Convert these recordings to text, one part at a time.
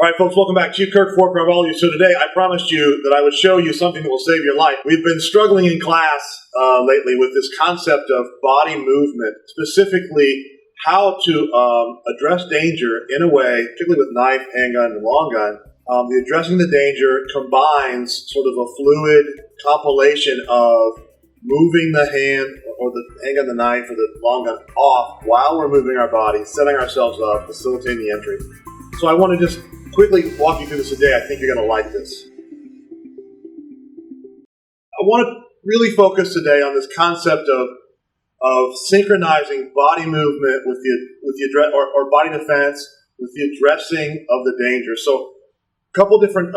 All right, folks, welcome back. Chief Kirk for Kravology. So today I promised you that I would show you something that will save your life. We've been struggling in class lately with this concept of body movement, specifically how to address danger in a way, particularly with knife, handgun, and long gun. The addressing the danger combines sort of a fluid compilation of moving the hand or the handgun, the knife, or the long gun off while we're moving our body, setting ourselves up, facilitating the entry. So I want to just quickly walk you through this today. I think you're going to like this. I want to really focus today on this concept of synchronizing body movement with the address or body defense with the addressing of the danger. So a couple different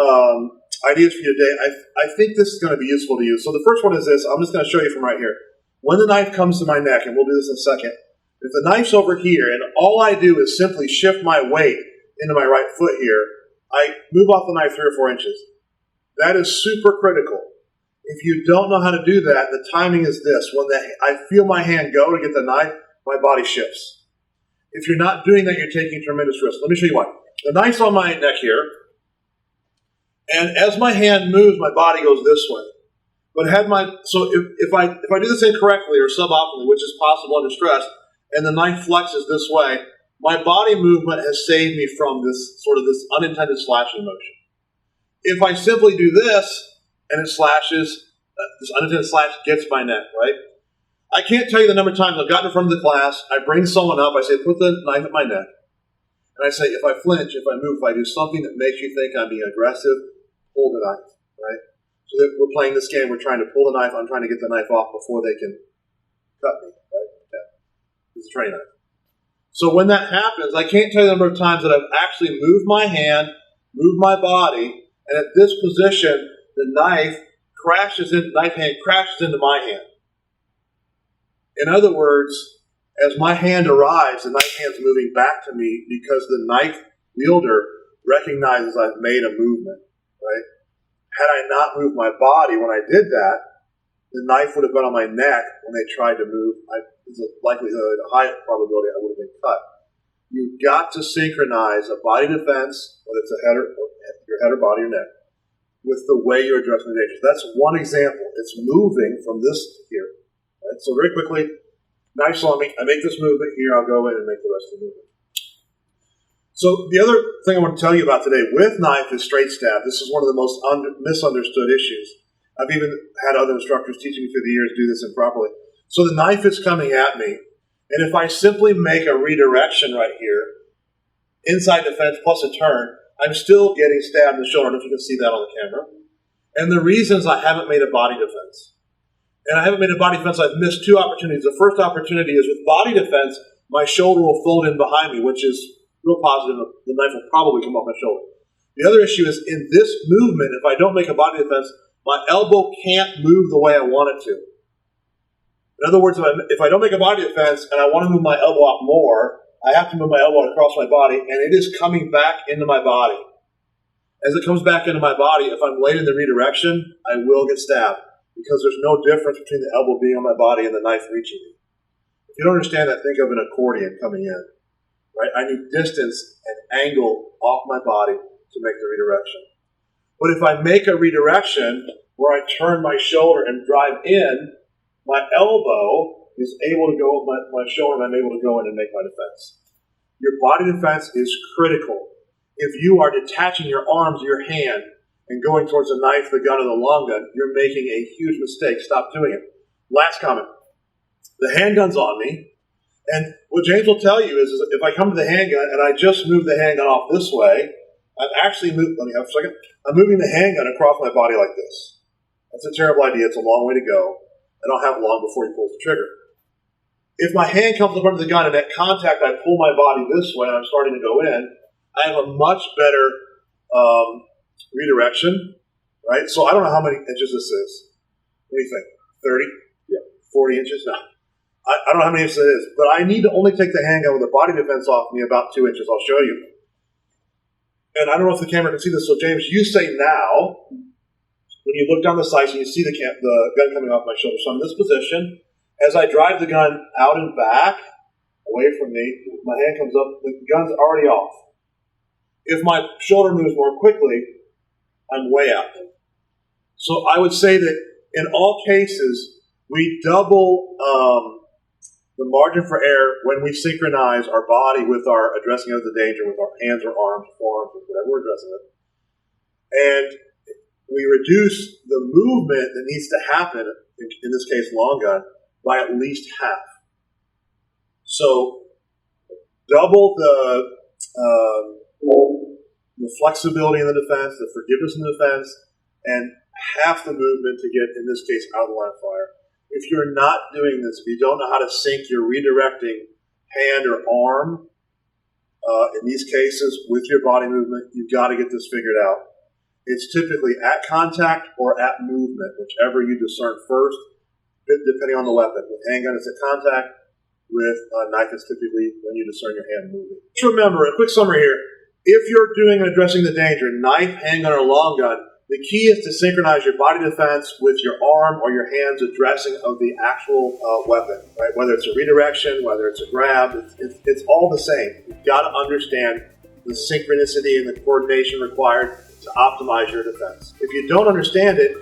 ideas for you today. I think this is going to be useful to you. So the first one is this. I'm just going to show you from right here. When the knife comes to my neck, and we'll do this in a second, if the knife's over here and all I do is simply shift my weight into my right foot here, I move off the knife 3 or 4 inches. That is super critical. If you don't know how to do that, the timing is this. When I feel my hand go to get the knife, my body shifts. If you're not doing that, you're taking tremendous risk. Let me show you why. The knife's on my neck here, and as my hand moves, my body goes this way. But so if I do this incorrectly or suboptimally, which is possible under stress, and the knife flexes this way, my body movement has saved me from this unintended slashing motion. If I simply do this and it slashes, this unintended slash gets my neck, right? I can't tell you the number of times I've gotten in front of the class, I bring someone up, I say, put the knife at my neck, and I say, if I flinch, if I move, if I do something that makes you think I'm being aggressive, pull the knife, right? So that we're playing this game, we're trying to pull the knife, I'm trying to get the knife off before they can cut me, right? Yeah. It's a training knife. So when that happens, I can't tell you the number of times that I've actually moved my hand, moved my body, and at this position, the knife hand crashes into my hand. In other words, as my hand arrives, the knife hand's moving back to me because the knife wielder recognizes I've made a movement, right? Had I not moved my body when I did that, the knife would have been on my neck when they tried to move. There's a likelihood, a high probability I would have been cut. You've got to synchronize a body defense, whether it's your head or body or neck, with the way you're addressing the danger. That's one example. It's moving from this here. Right? So very quickly, knife's on me. I make this movement here. I'll go in and make the rest of the movement. So the other thing I want to tell you about today with knife is straight stab. This is one of the most misunderstood issues. I've even had other instructors teaching me through the years do this improperly. So the knife is coming at me, and if I simply make a redirection right here, inside the fence plus a turn, I'm still getting stabbed in the shoulder. I don't know if you can see that on the camera. And the reason is I haven't made a body defense. And I haven't made a body defense, I've missed 2 opportunities. The first opportunity is with body defense, my shoulder will fold in behind me, which is real positive. The knife will probably come off my shoulder. The other issue is in this movement, if I don't make a body defense, my elbow can't move the way I want it to. In other words, if I don't make a body defense and I want to move my elbow out more, I have to move my elbow across my body, and it is coming back into my body. As it comes back into my body, if I'm late in the redirection, I will get stabbed because there's no difference between the elbow being on my body and the knife reaching me. If you don't understand that, think of an accordion coming in. Right? I need distance and angle off my body to make the redirection. But if I make a redirection where I turn my shoulder and drive in, my elbow is able to go with my shoulder and I'm able to go in and make my defense. Your body defense is critical. If you are detaching your arms or your hand and going towards the knife, the gun, or the long gun, you're making a huge mistake. Stop doing it. Last comment. The handgun's on me. And what James will tell you is if I come to the handgun and I just move the handgun off this way, I'm actually moving, let me have a second. I'm moving the handgun across my body like this. That's a terrible idea. It's a long way to go. I don't have long before he pulls the trigger. If my hand comes up under the gun and at contact I pull my body this way and I'm starting to go in, I have a much better redirection, right? So I don't know how many inches this is. What do you think? 30? Yeah. 40 inches? No. I don't know how many inches it is, but I need to only take the handgun with the body defense off me about 2 inches. I'll show you. And I don't know if the camera can see this, so James, you say now, when you look down the sights and you see the gun coming off my shoulder. So I'm in this position. As I drive the gun out and back, away from me, my hand comes up, the gun's already off. If my shoulder moves more quickly, I'm way out. So I would say that in all cases, we double the margin for error when we synchronize our body with our addressing of the danger with our hands or arms, forearms, or whatever we're addressing it. And we reduce the movement that needs to happen, in this case long gun, by at least half. So double the flexibility in the defense, the forgiveness in the defense, and half the movement to get, in this case, out of the line of fire. If you're not doing this, if you don't know how to sync your redirecting hand or arm, in these cases, with your body movement, you've got to get this figured out. It's typically at contact or at movement, whichever you discern first, depending on the weapon. With handgun, it's at contact. With a knife, it's typically when you discern your hand moving. Just remember, a quick summary here. If you're doing and addressing the danger, knife, handgun, or long gun, the key is to synchronize your body defense with your arm or your hand's addressing of the actual weapon, right? Whether it's a redirection, whether it's a grab, it's all the same. You've got to understand the synchronicity and the coordination required to optimize your defense. If you don't understand it,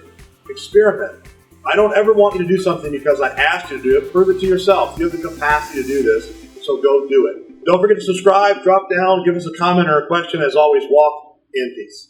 experiment. I don't ever want you to do something because I asked you to do it. Prove it to yourself. You have the capacity to do this, so go do it. Don't forget to subscribe, drop down, give us a comment or a question. As always, walk in peace.